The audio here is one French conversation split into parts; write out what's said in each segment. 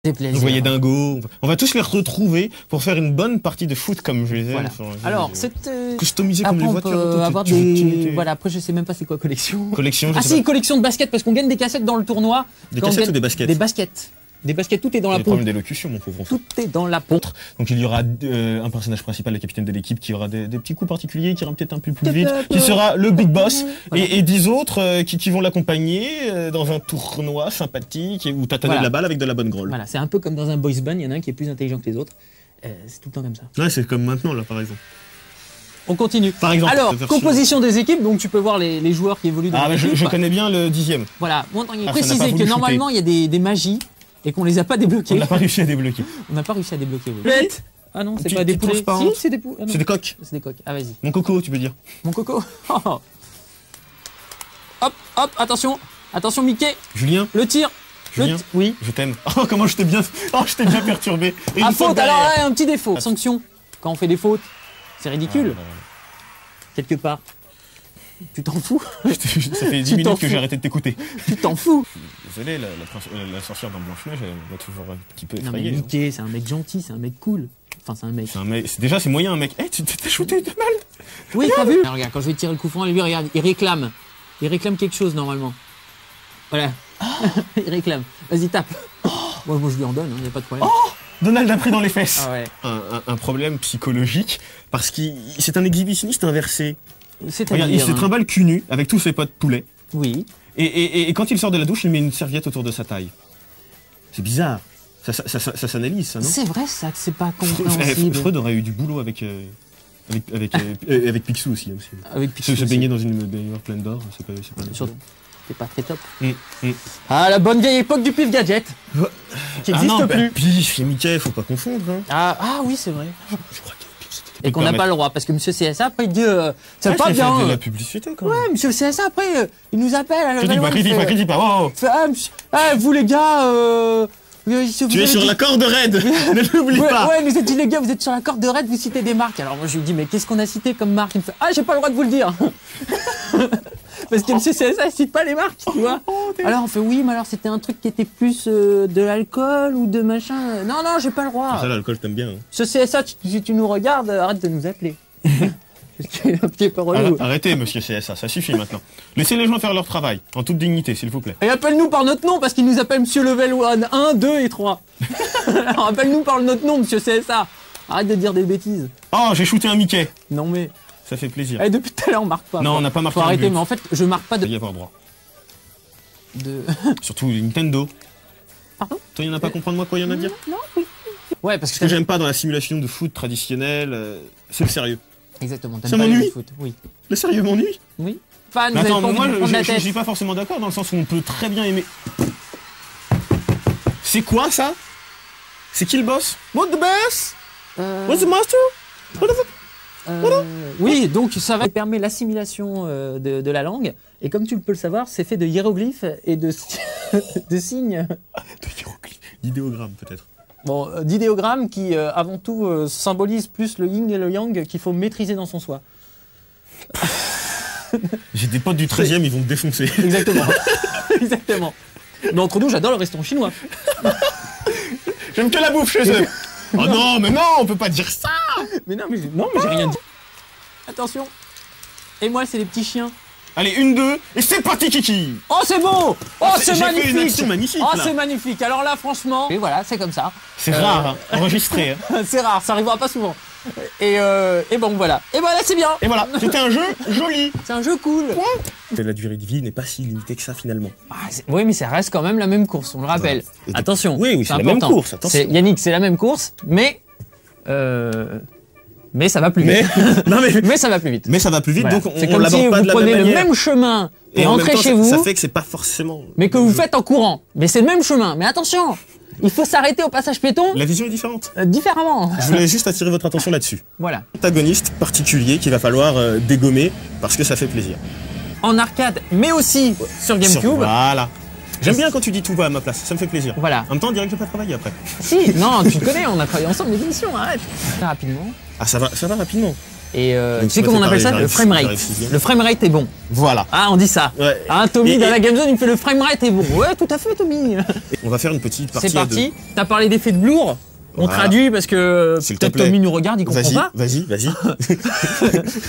Vous voyez Dingo, on va tous les retrouver pour faire une bonne partie de foot comme je les aime. Voilà. Alors, cette customisé comme les voitures. Avoir des... Voilà, après je sais même pas c'est quoi collection. Collection. Ah si, collection de baskets parce qu'on gagne des cassettes dans le tournoi. Des cassettes ou des baskets? Des baskets. Des baskets, tout est dans la pompe. Problème d'élocution, mon pauvre enfant. Tout est dans la pompe. Donc il y aura un personnage principal, le capitaine de l'équipe, qui aura des petits coups particuliers, qui ira peut-être un peu plus vite, qui sera le big boss, voilà. et 10 autres qui vont l'accompagner dans un tournoi sympathique où tâtonner de la balle avec de la bonne grolle. Voilà, c'est un peu comme dans un boys band, il y en a un qui est plus intelligent que les autres. C'est tout le temps comme ça. Ouais, c'est comme maintenant là, par exemple. On continue. Par exemple. Alors, composition des équipes, donc tu peux voir les joueurs qui évoluent dans l'équipe. Je connais bien le 10e. Voilà, bon, il est précisé que normalement il y a des magies. Et qu'on les a pas débloqués. On n'a pas réussi à débloquer. On n'a pas réussi à débloquer, oui. Bête. Ah non, c'est pas des poulets. Si, c'est des poulets. C'est des coqs. C'est des coqs. Ah, vas-y. Mon coco, tu peux dire. Mon coco. Hop, hop, attention. Attention, Mickey. Julien. Le tir. Julien. Oui. Je t'aime. Oh, comment je t'ai bien perturbé. Ah, faute. Alors là, un petit défaut. Sanction. Quand on fait des fautes, c'est ridicule. Quelque part. Tu t'en fous? Ça fait 10 minutes que j'ai arrêté de t'écouter. Tu t'en fous? Désolé, la sorcière dans Blanche-Neige, elle m'a toujours un petit peu effrayé. Non mais Mickey, c'est un mec gentil, c'est un mec cool. Enfin, c'est un mec. Déjà, c'est moyen un mec. Eh, tu t'es shooté de mal. Oui, t'as vu? Alors, regarde, quand je vais tirer le coup franc, lui, regarde, il réclame. Il réclame quelque chose, normalement. Voilà. Il réclame. Vas-y, tape. Moi, je lui en donne, y a pas de problème. Oh, Donald a pris dans les fesses. Ah ouais. Un problème psychologique, parce que c'est un exhibitionniste inversé. Regarde, il se trimballe cul nu avec tous ses potes poulets. Oui. Et quand il sort de la douche, il met une serviette autour de sa taille. C'est bizarre. Ça s'analyse, ça, non? C'est vrai, ça, que c'est pas compréhensible. Freud aurait eu du boulot avec Picsou aussi. Avec Picsou. Se baigner dans une baignoire pleine d'or, c'est pas c'est pas très top. Ah, la bonne vieille époque du pif gadget. Qui n'existe plus. Pif et Mickey, faut pas confondre. Hein. Ah oui, c'est vrai. Je crois que et qu'on n'a pas le droit, parce que monsieur CSA, après, il dit c'est pas bien. C'est de la publicité, quand même. Ouais, monsieur CSA, après, il nous appelle. Critique pas. Vous, les gars, tu es sur la corde raide, ne l'oublie pas. Ouais, nous a dit, les gars, vous êtes sur la corde raide, vous citez des marques. Alors moi, je lui dis, mais qu'est-ce qu'on a cité comme marque? Il me fait, j'ai pas le droit de vous le dire. Parce que monsieur CSA, il cite pas les marques, tu vois. Alors on fait, oui, mais alors c'était un truc qui était plus de l'alcool ou de machin. Non, j'ai pas le droit. Ça, l'alcool, t'aimes bien. Hein. Monsieur CSA, si tu nous regardes, arrête de nous appeler. Parce qu'il est un petit peu relou. Arrêtez, monsieur CSA, ça suffit maintenant. Laissez les gens faire leur travail, en toute dignité, s'il vous plaît. Et appelle-nous par notre nom, parce qu'il nous appelle monsieur Level 1, 2 et 3. Alors appelle-nous par notre nom, monsieur CSA. Arrête de dire des bêtises. Oh, j'ai shooté un Mickey. Non mais... Ça fait plaisir. Et depuis tout à l'heure, on marque pas. Non, on n'a pas marqué. Faut arrêter, mais en fait, je marque pas de... Il y avoir droit. Surtout Nintendo. Pardon? Toi, il n'y en a pas à comprendre moi quoi il y en a à dire? Non, oui. Ouais, parce que... Ce que j'aime pas dans la simulation de foot traditionnelle, c'est le sérieux. Exactement. Ça m'ennuie. Oui. Le sérieux m'ennuie. Oui. Enfin, mais attends, moi, je suis pas forcément d'accord dans le sens où on peut très bien aimer... C'est quoi, ça? C'est qui le boss? What the boss? What's the master? What the fuck? Oui, donc ça va permettre l'assimilation de la langue. Et comme tu peux le savoir, c'est fait de hiéroglyphes et de signes. De hiéroglyphes, d'idéogrammes peut-être. Bon, d'idéogrammes qui, avant tout, symbolisent plus le yin et le yang qu'il faut maîtriser dans son soi. J'ai des potes du 13e, ils vont me défoncer. Exactement. Exactement. Mais entre nous, j'adore le restaurant chinois. J'aime que la bouffe chez eux. Oh non, mais non, on peut pas dire ça. Mais non, mais j'ai rien dit. Attention. Et moi, c'est les petits chiens. Allez, 1, 2, et c'est parti, Kiki. Oh, c'est beau. Oh, c'est magnifique. Fait une action magnifique. Oh, c'est magnifique. Alors là, franchement... Et voilà, c'est comme ça. C'est rare, hein, enregistré. Hein. C'est rare, ça arrivera pas souvent. Et bon, voilà. Et voilà, c'est bien. Et voilà, c'était un jeu joli. C'est un jeu cool. La durée de vie n'est pas si limitée que ça, finalement. Oui, mais ça reste quand même la même course, on le rappelle. Ouais. Attention. Oui, c'est la même course, attention. Yannick, c'est la même course, mais ça va plus vite. Mais ça va plus vite. Mais ça va plus vite, voilà. Donc on l'aborde pas de la même manière. C'est comme si vous prenez le même chemin et rentrez chez vous. Ça fait que c'est pas forcément... Mais que vous faites en courant. Mais c'est le même chemin. Mais attention, il faut s'arrêter au passage piéton. La vision est différente. Différemment. Je voulais juste attirer votre attention là-dessus. Voilà. Antagoniste particulier qu'il va falloir dégommer parce que ça fait plaisir. En arcade, mais aussi sur GameCube. Voilà. J'aime bien quand tu dis tout va à ma place, ça me fait plaisir. Voilà. En même temps, on dirait que je vais pas travailler après. Si, non, tu le connais, on a travaillé ensemble des émissions, arrête. Très rapidement. Ah, ça va rapidement. Et tu sais comment on appelle ça? Le framerate. Le framerate est bon. Voilà. Ah, on dit ça. Ouais. Ah, Tommy, dans la Game Zone, il me fait le framerate est bon. Ouais, tout à fait, Tommy. On va faire une petite partie. C'est parti. T'as parlé d'effet de blur. On traduit parce que peut-être Tommy nous regarde, il comprend pas. Vas-y.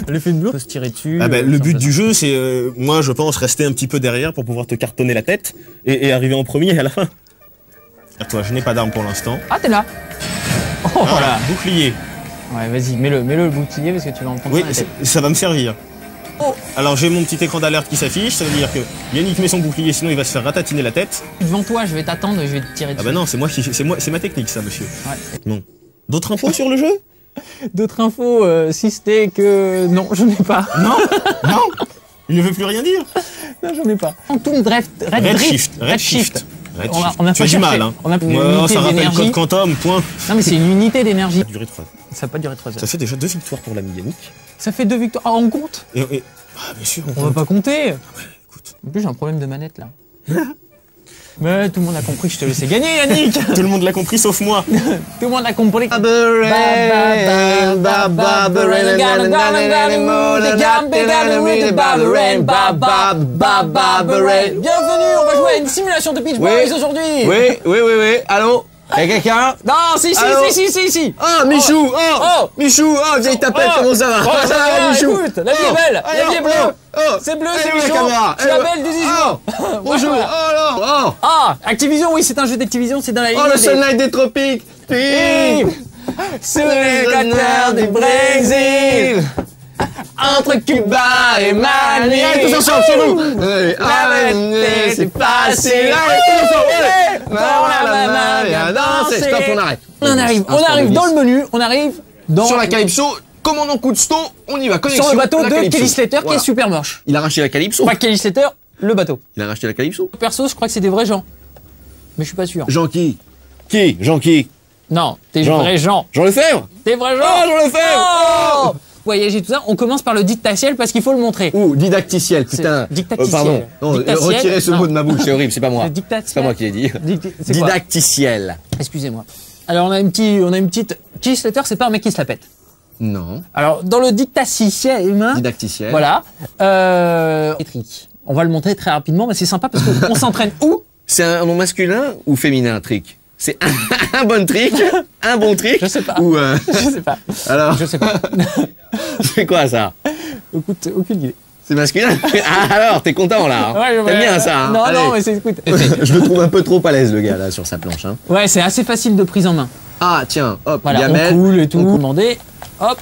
L'effet de blur, faut se tirer dessus. Ah le but du jeu, c'est, moi, je pense, rester un petit peu derrière pour pouvoir te cartonner la tête et arriver en premier à la fin. À toi, je n'ai pas d'arme pour l'instant. Ah, t'es là. Oh, voilà, bouclier. Ouais, vas-y, mets-le le bouclier parce que tu vas en prendre. Oui, ça va me servir. Oh. Alors j'ai mon petit écran d'alerte qui s'affiche, ça veut dire que Yannick met son bouclier, sinon il va se faire ratatiner la tête. Devant toi, je vais t'attendre et je vais te tirer dessus. Ah bah non, c'est ma technique ça, monsieur. Ouais. Non. D'autres infos sur le jeu? D'autres infos, si c'était que... Non, je n'ai pas. Non. Il ne veut plus rien dire. Non, j'en ai pas. Toon Drift. Redshift. On a tu as du mal, hein. On a ça rappelle Code Quantum, point. Non mais c'est une unité d'énergie. Ça a duré 3 heures. Ça n'a pas duré 3 heures. Ça fait déjà 2 victoires pour l'ami Yannick. Ça fait 2 victoires. Ah, on compte? Ah, bien sûr, on va pas compter. Ouais, écoute. En plus, j'ai un problème de manette, là. Mais tout le monde a compris que je te laissais gagner, Yannick. Tout le monde l'a compris, sauf moi. Tout le monde a compris. Bienvenue, on va jouer à une simulation de Beach Boys aujourd'hui. Oui. Allô? Y'a quelqu'un? Non, si. Oh, Michou! Michou! Oh, vieille tapette, comment ça va? Ça va, Michou? Écoute, la vie est belle, la vie est bleue. C'est bleu, c'est Michou. C'est la belle du Dijon. Bonjour! Ah, Activision, oui, c'est un jeu d'Activision, c'est dans la ligne. Oh, le Sunlight des tropiques! Sous l'équateur du Brésil, entre Cuba et Mali. Tous ensemble, chez vous! C'est facile. Pour la maman, viens danser. Stop, on arrête. On arrive dans le menu, on arrive dans... Sur la Calypso, commandant Cousteau, on y va, connexion. Sur le bateau de Calypso. Kelly Slater qui Voilà. est super moche. Il a racheté la Calypso. Pas Kelly Slater, le bateau. Il a racheté la Calypso. Perso, je crois que c'est des vrais gens. Mais je suis pas sûr. Jean qui? Jean qui? Non, des Jean. vrais gens. Jean Lefebvre? Des vrais gens. Oh, Jean Lefebvre! Oh voyager tout ça, on commence par le dictatiel parce qu'il faut le montrer. Ouh, didacticiel, putain. Dictaticiel. Pardon. Non, Dictatiel, retirez ce mot de ma bouche, c'est horrible, c'est pas moi. C'est pas moi qui l'ai dit. C'est quoi? Didacticiel. Excusez-moi. Alors on a une petite... Kelly Slater, c'est pas un mec qui se la pète. Non. Alors dans le dictatiel... Didacticiel. Voilà. Trick. On va le montrer très rapidement, mais c'est sympa parce qu'on s'entraîne où? C'est un nom masculin ou féminin, trick? C'est un bon trick? Un bon trick? Je sais pas. Ou Je sais pas. Alors? Je sais pas. C'est quoi ça? Écoute, aucune idée. C'est masculin? Ah alors, t'es content là hein? Ouais, T'aimes bien ça hein? Non, Allez. non, mais c'est... Écoute. Je le trouve un peu trop à l'aise le gars là sur sa planche. Hein. Ouais, c'est assez facile de prise en main. Ah tiens, hop, Voilà, gamelle. on coule et tout. Demandez. Hop,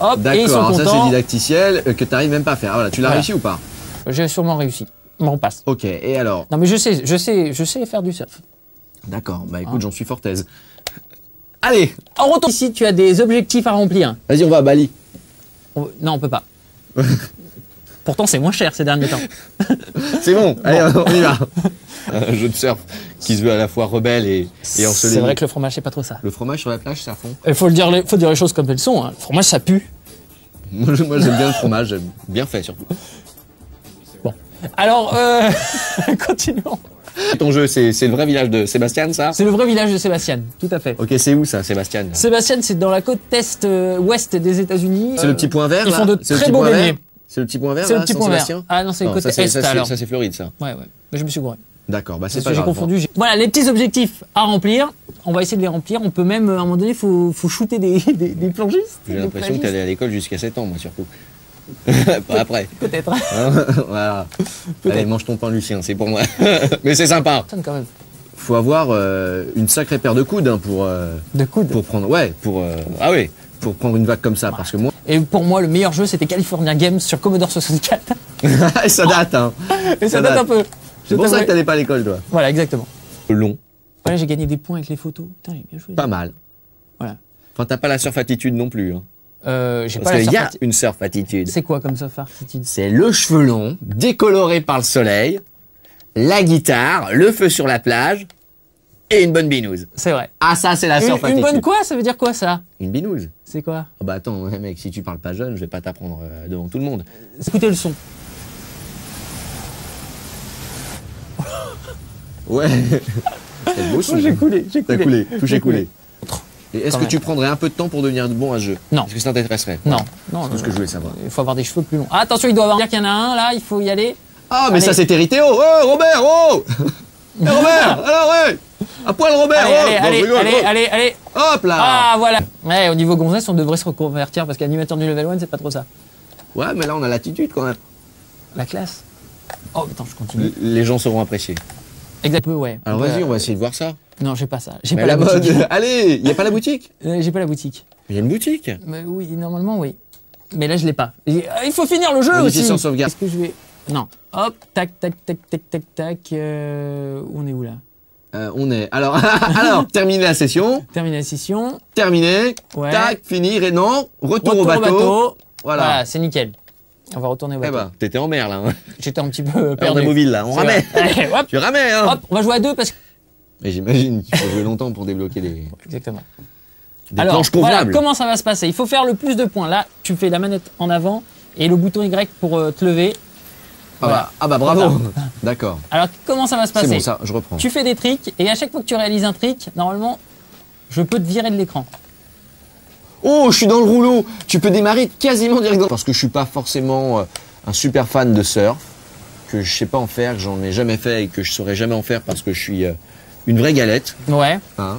et ils sont D'accord, ça c'est contents. didacticiel que t'arrives même pas à faire. Ah, voilà, tu l'as réussi ou pas? J'ai sûrement réussi. Bon, on passe. Ok, et alors? Non, mais je sais faire du surf. D'accord, bah écoute, j'en suis fort aise. Allez! En retour, ici, tu as des objectifs à remplir. Vas-y, on va à Bali. Non, on peut pas. Pourtant, c'est moins cher ces derniers temps. C'est bon, allez, on y va. Un jeu de surf qui se veut à la fois rebelle et ensoleillé. C'est vrai que le fromage, c'est pas trop ça. Le fromage sur la plage, c'est à fond. Il faut dire les choses comme elles sont. Hein. Le fromage, ça pue. Moi j'aime bien le fromage, j'aime bien fait surtout. Bon. Alors, continuons. Ton jeu, c'est le vrai village de Sébastien, ça? C'est le vrai village de Sébastien, tout à fait. Ok, c'est où ça, Sébastien? Sébastien, c'est dans la côte est ouest des États-Unis. C'est le petit point vert. Ils là font de C'est le très petit beaux point vert beignets. C'est le petit point vert. C'est le là, petit San point vert. Sébastien Ah non, c'est le Non, côté ça, est alors. Ça c'est Floride, ça. Ouais. Mais je me suis gouré. D'accord, bah c'est Parce pas que j'ai grave. confondu. Voilà, les petits objectifs à remplir. On va essayer de les remplir. On peut même, à un moment donné, faut shooter des plangistes. J'ai des l'impression que plagistes. t'allais à l'école jusqu'à 7 ans, moi surtout. Pas après. Peut-être. Hein voilà. Allez, mange ton pain, Lucien, c'est pour moi. Mais c'est sympa. Quand même. Faut avoir une sacrée paire de coudes hein, De coude. pour prendre. Ouais, ah oui, pour prendre une vague comme ça, parce que moi. Et pour moi, le meilleur jeu, c'était California Games sur Commodore 64. Ça date, hein. Et ça date un peu. C'est pour ça que t'allais pas à l'école, toi. Voilà, exactement. Long, Voilà, j'ai gagné des points avec les photos. Putain, j'ai bien joué. pas mal. Voilà. Enfin, t'as pas la surf attitude non plus. Hein. J'ai Parce pas la qu'il y a surf- une surf attitude. C'est quoi comme surf attitude? C'est le cheveu long, décoloré par le soleil, la guitare, le feu sur la plage et une bonne binouse. C'est vrai. Ah, ça, c'est la surf Une attitude. bonne quoi? Ça veut dire quoi, ça? Une binouse. C'est quoi? Oh bah attends, ouais, mec, si tu parles pas jeune, je vais pas t'apprendre devant tout le monde. Écoutez le son. Ouais. C'est beau son. J'ai coulé. T'as coulé, touché coulé. Et est-ce Quand que même. tu prendrais un peu de temps pour devenir bon à ce jeu? Non. Est-ce que ça t'intéresserait? Non, non. C'est ce que je voulais savoir. Il faut avoir des cheveux plus longs. Ah, attention, il doit avoir dire qu'il y en a un là, il faut y aller. Ah, mais Allez. ça c'est Théo. Oh, Robert, oh Eh, Robert, alors ouais à poil Robert, Allez, oh allez, Bon, allez, je rigole, allez, oh. allez, allez. Hop là. Ah, voilà. Ouais, au niveau gonzesse, on devrait se reconvertir parce qu'animateur du level 1, c'est pas trop ça. Ouais, mais là on a l'attitude quand même. La classe. Oh, attends, je continue. Les gens sauront apprécier. Exactement, ouais. Alors vas-y, on va essayer de voir ça. Non, j'ai pas ça. J'ai Mais pas la la mode, boutique. allez, il y a pas la boutique? J'ai pas la boutique. Il y a une boutique. Mais oui, normalement, oui. Mais là, je l'ai pas. Il faut finir le jeu Modifier aussi. sans sauvegarde. Est-ce que je vais... Non. Hop, tac, tac, tac, tac, tac, tac. On est où là? On est. Alors, alors, terminer la session. Terminer la session. Terminé. Ouais. Tac, finir et non. Retour Retour au bateau. Voilà, Voilà. c'est nickel. On va retourner au Eh bateau. ben, t'étais en mer là. Hein. J'étais un petit peu On perdu. est mobile là, on C'est ramait. vrai. Allez, hop, Tu ramais, hein. hop, on va jouer à deux parce que... Mais j'imagine qu'il faut jouer longtemps pour débloquer des Exactement. planches voilà, convenables. comment ça va se passer? Il faut faire le plus de points. Là, tu fais la manette en avant et le bouton Y pour te lever. Voilà. Ah bah bravo. D'accord. Alors, comment ça va se C'est passer? bon, ça, je reprends. Tu fais des tricks et à chaque fois que tu réalises un trick, normalement, je peux te virer de l'écran. Oh, je suis dans le rouleau. Tu peux démarrer quasiment directement. Parce que je suis pas forcément un super fan de surf, que je sais pas en faire, que j'en ai jamais fait et que je saurais jamais en faire parce que je suis une vraie galette. Ouais. Hein.